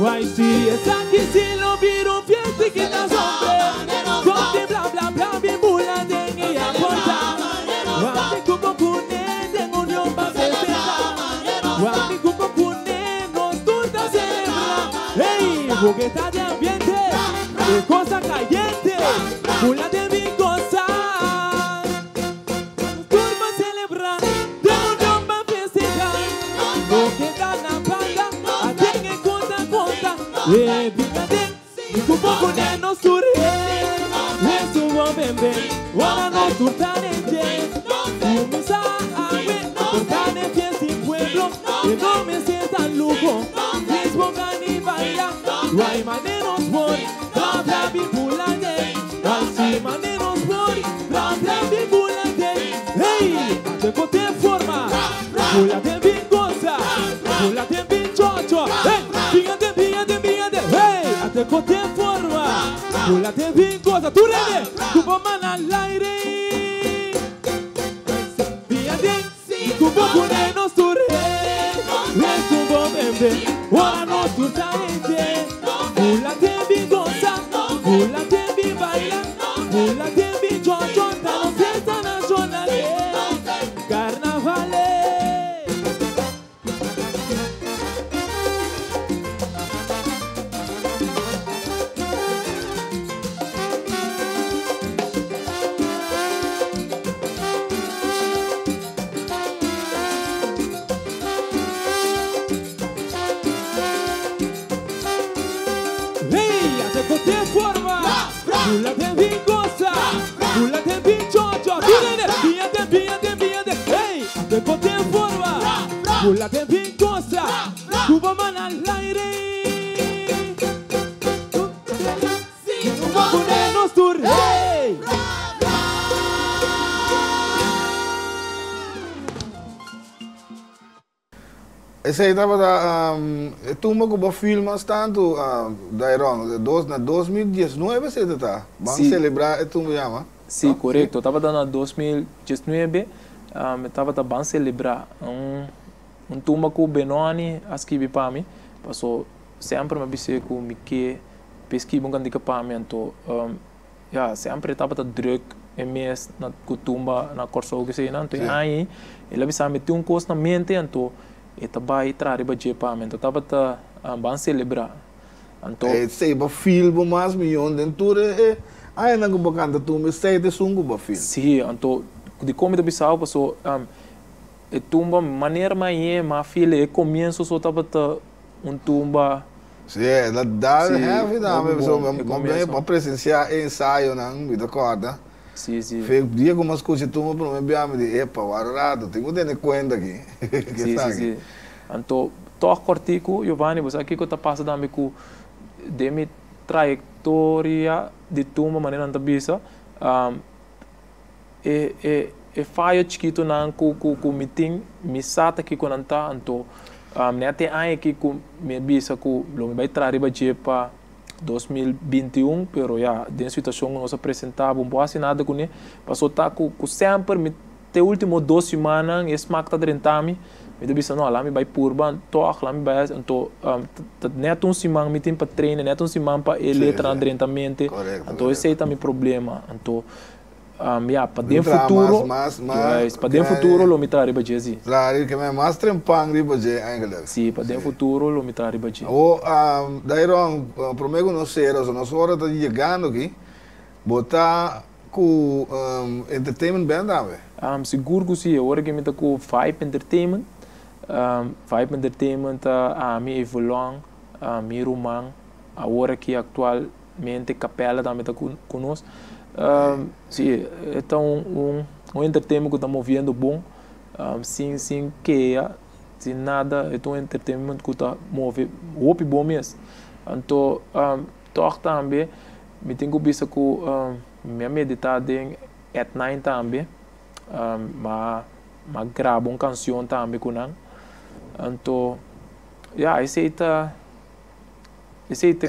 Ay, si es aquí, si lo viro, fiesta y quitas hombre. Donde bla bla bla, mi mula de guía porta. Wami kupo kune, de unión va a festejar. Wami kupo kune, nos turta celebra. Hey, boqueta de ambiente, de cosa caliente, mula de mi gozar. Turma celebra, de unión va a festejar. No queda na banda. Fíjate, y tu popune nos turre, es un bom bembe, ahora nos turtarete. Umisa agüe, aportar en fiesta y pueblo, que no me sientan lujo. Diez pongan y baila, guay maneros por, bla bla bibulade. Ay si maneros por, bla bla bibulade. Hey, te cote en forma, bulate bien goza, bulate bien chocho. Hey, fíjate, te cote en forma, pulate bien cosa, tú rebe, tu man al aire. Fíjate, tu popune nos turre, es tu bom bembe, ahora nos turtarete. Pulate bien goza, pulate bien baila, pulate bien chocho, estamos fiesta nacional, carnavales. Pula que vincosa, Cuba man al aire. Ponernos tu rey. Esse aí estava da turma que filmas tanto Dairon, na 2019 você está? Vamos celebrar a turma chama? Sim, correto. Estava na 2019, estava bem celebrar turma que Benoni escrevi para mim, passou sempre me disse que me que pesquisa um candidato para mim, então sempre estava druk mês na turma na curso que sei não, então aí ele bisa me tem coisa na mente, então eta vai trazer budget para mim, então estava bem celebrar, então sei para filme mais milhão dentro aí na bacana turma sei de sungo para filme. Sim, então de como bisa passou tumba maneira mais filha começo só estava tumba. Sim, dá vida, para presenciar ensaio não me acorda. Sim, sim. Fez dia como as coisas tumba para me ver me epa guardado, tenho de ter conta aqui. Sim, sim. Então tô cortico Giovanni, você aqui que tá passando a mim com de minha trajetória de tumba maneira anda bisa faio chiquito nan ku meeting misata ki ko nanta anto nete ai ki ku me bisa ku lo me vai trazer budget para 2021 pero ya den situação nós apresentava um bom assinado com né passou tá ku sempre me te último 2 semanas es makta drentami me do bisa não lá me vai purban toach lá me vai anto neto semana me tem para treinar neto semana para ele treinamento então esse é também problema então para dentro futuro, para dentro futuro lo mitari baje sim. Claro que é mais trempang ri baje ainda. Sim, para dentro futuro lo mitari baje. O daí promego não ser, nós hora tá chegando aqui, botar com entertainment band ave. Seguro que sim, agora que me tá com Vibe Entertainment, Vibe Entertainment a mi evoluang, mi romang, agora que atualmente capela também tá conosco. Sim, então entertainment que estamos vendo bom, sem que sem nada, é um entertainment que está move, bom mesmo. Então, toque também, me tenho visto que minha meditada em at night também, mas gravo uma canção também com não. Então, esse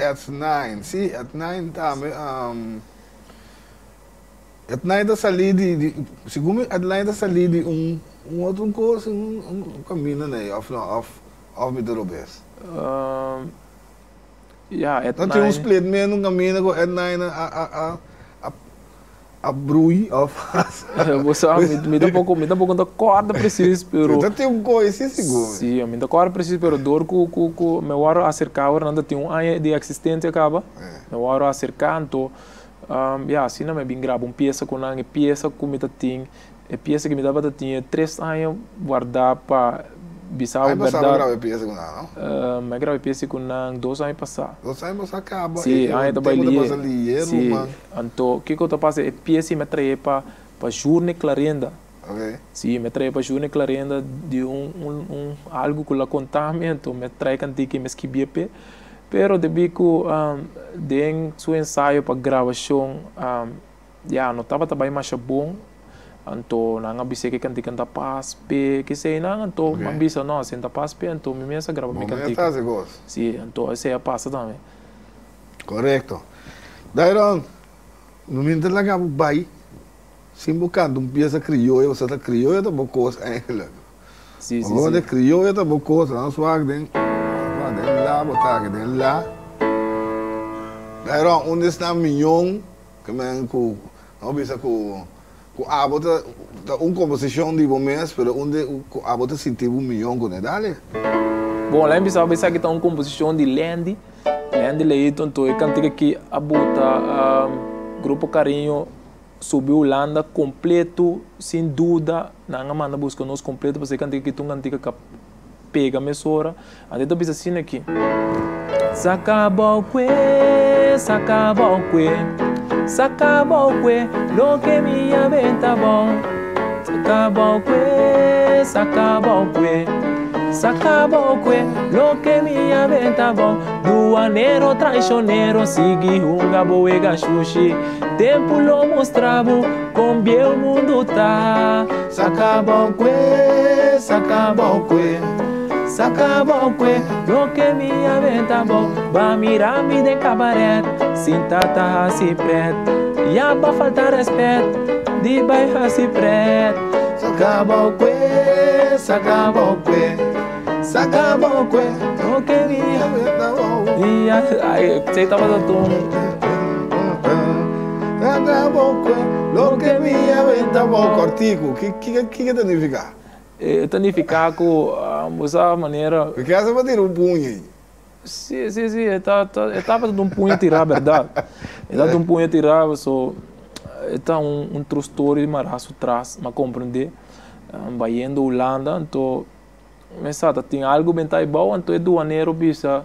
at 9, sim, at 9 também. At night sali di siguro at night sali di outro coisa caminho né off me do best. At night. Tem split menos caminho com at night a brui of. Você me dá pouco da corda preciso pero. Já tem coisa seguro. Sim, me dá corda preciso pero dor com me waro acercar não tem ano de existência acaba. Me waro acercar então assim não me bem gravo peça com uma peça que me tem peça que me dava tinha 3 anos guardar para bisau verdade. Aí grave peça com não? Me grave peça com 2 anos passar. 2 anos passar acaba. Sim, aí tá bem ali. Sim, então que eu tô passando peça me traz para Journée Clarenda. Okay. Sim, me traz para Journée Clarenda de algo que lá contamento me traz cantique me esquibia pero depois que den seu ensaio para gravação não estava também mais bom então não abise que canti canta paz que sei não então abise não senta paz então me mesmo grava me canti sim então esse é passa também correto daí no momento lá que vai sim buscando peça criolla você tá criolla tá boa coisa sim agora criolla tá boa coisa não suave den lá botar aqui dentro lá daí onde está milhão que me com não bisa com a bota composição de mês pero onde a bota sentiu milhão com dale bom lá em bisa que tá composição de Landy leito então eu cantei aqui a bota grupo Carinho subiu Holanda completo sem dúvida não manda busca nós completo para você cantei aqui tu cantei pega mesora até tu bisa assim aqui Sacabokwe lo que me aventa bom Sacabokwe Sacabocue, lo que me aventa bom. Duanero, traicionero, sigue unga boega xuxi. Tempo lo mostravo, com o mundo tá. Sacabocue, sacabocue. Sacabocue, lo que me aventa bom. Va mirar me de cabaré, sinta tá assim preto. Ya ba falta respeito, de bairro assim preto. Sacabocue, sacabocue. Sacabocue, lo que me aventa bom. E aí, você tava dando Sacabocue, lo que me aventa bom. Cortico, que significa? Significa que essa maneira. Porque essa vai ter punho. Sim, estava de punho tirar, verdade. Estava de punho tirar, só está true story, mas raso traz, mas compreender. Vai indo Holanda, então, mas tem algo bem tá bom, então é doaneiro, bisa,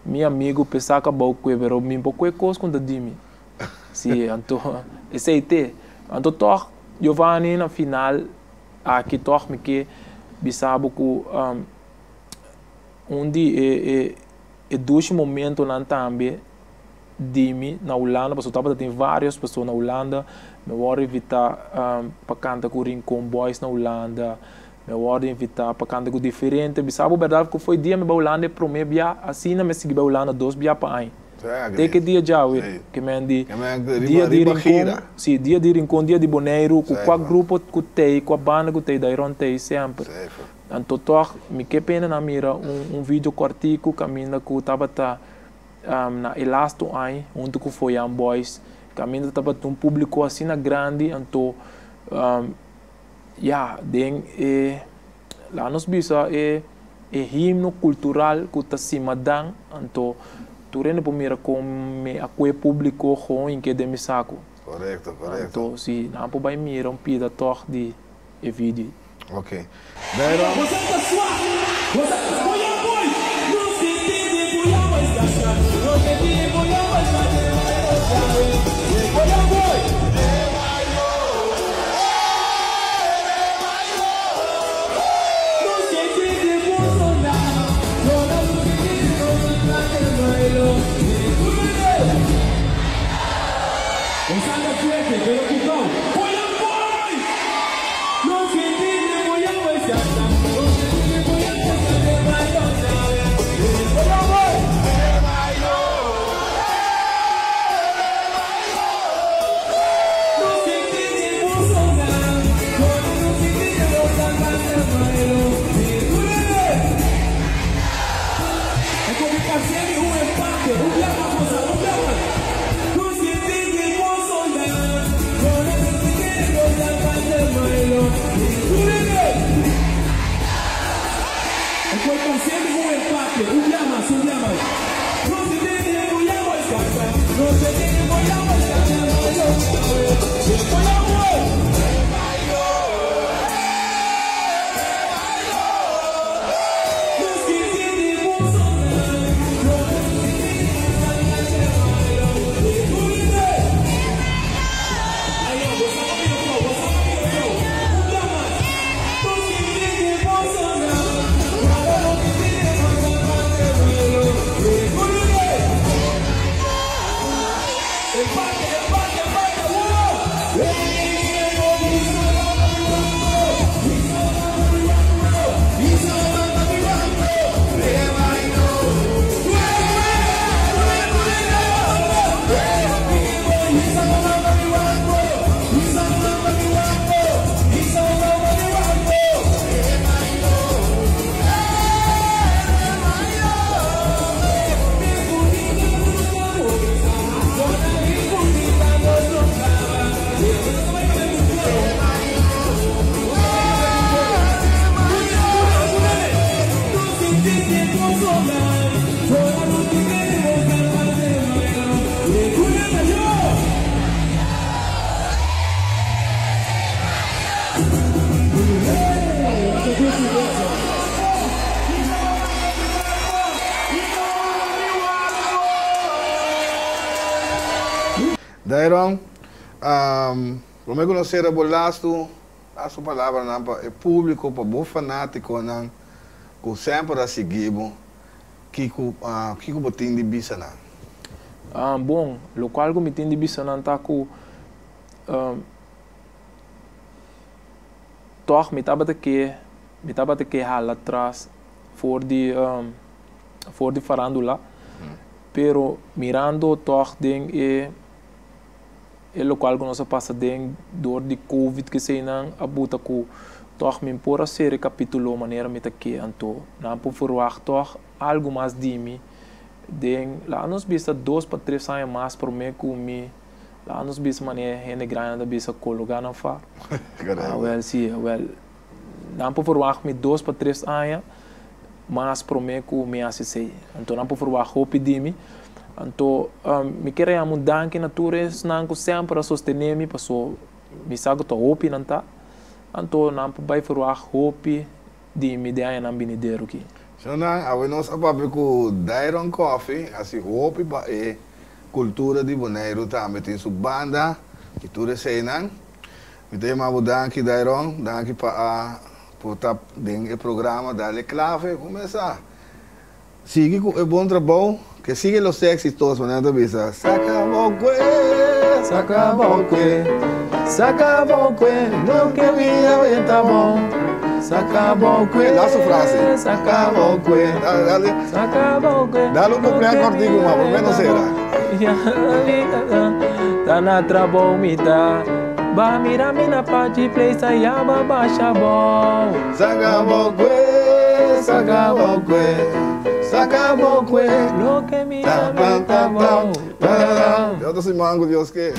meu amigo pensar que bom que pero me pouco é coisa quando dime. Sim, então, esse aí te, então toch, Giovanni na final, aqui toch me que bisabo que onde é dois momentos lá também dime na Holanda, porque eu estava tem várias pessoas na Holanda, me vou invitar para cantar com Rincon Boys na Holanda, me vou invitar para cantar com diferente, bisabo verdade que foi dia me para Holanda para mim bia assim na me seguir para Holanda 2 bia para aí. Tem que dia já que me andi dia de Rincon, sim dia de Rincon, dia de Bonaire, com qual grupo que tem, com a banda que tem, daí tem sempre. Então toch me que pena na mira vídeo cortico caminho que estava na Elasto aí, onde que foi a Boys, caminho estava público assim na grande, então lá nos bisa himno cultural que está cima dan, então tu rende por mira como me acue público com em que de me saco. Correto. Então se não por vai mira pida toch de vídeo. Ok. Dairon, como eu conhecer a Bolasto, a sua palavra para o público, para o fanático, que sempre a seguir, que botin de bisa na. Bom, o qual que me tem de bisa na tá com toch me tava que hala atrás for de farándula, pero mirando toch den o qual que nós passa den dor de covid que sei não abuta com toch me por ser recapitulou maneira me tá que anto não por forward toch algo mais de mim den lá nos vista 2 para 3 anos mais por me comi lá nos vista maneira rende grande vista colocar na fa não por forward me 2 para 3 anos mas por me comi assim sei então não por forward hope de mim então me queria mudar que natureza não sempre a sostener me passou me sabe to hope não tá então não vai forward hope de me de aí não binideiro aqui. Então, a nós sabemos que Dairon Coffee, assim, hope é cultura de Bonaire também tem sua banda, que tudo sei não. Me tem uma mudança que Dairon, daqui para estar dentro do programa Dale Clave, começar. Sigue com o bom trabalho, que sigue os éxitos, mas não bisa. Saca boque, saca boque, saca boque, não que minha tá bom. Saca boque, dá sua frase. Saca boque, dale. Saca boque. Dale cumpleaños contigo, mas por menos será. Tá na trabomita. Ba mira mina party place ya ba baixa bom. Saca boque, saca boque. Saca boque. Lo que mira tá bom. Eu tô sem mango, Deus que.